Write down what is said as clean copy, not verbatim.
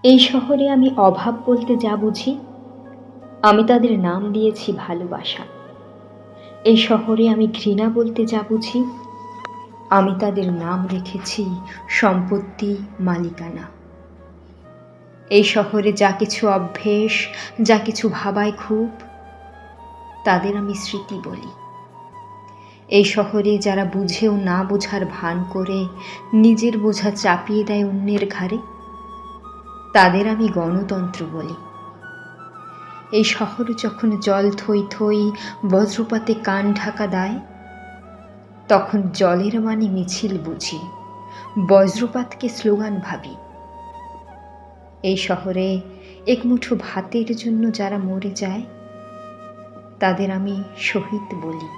এই শহরে আমি অভাব বলতে যা বুঝি, আমি তাদের নাম দিয়েছি ভালোবাসা। এই শহরে আমি ঘৃণা বলতে যা বুঝি, আমি তাদের নাম রেখেছি সম্পত্তি, মালিকানা। এই শহরে যা কিছু অভ্যেস, যা কিছু ভাবায় খুব, তাদের আমি স্মৃতি বলি। এই শহরে যারা বুঝেও না বোঝার ভান করে নিজের বোঝা চাপিয়ে দেয় অন্যের ঘাড়ে, তাদের আমি গণতন্ত্র বলি। এই শহর যখন জল থই থই বজ্রপাতে কান ঢাকা দেয়, তখন জলের মানে মিছিল বুঝি, বজ্রপাতকে স্লোগান ভাবি। এই শহরে এক মুঠো ভাতের জন্য যারা মরে যায়, তাদের আমি শহীদ বলি।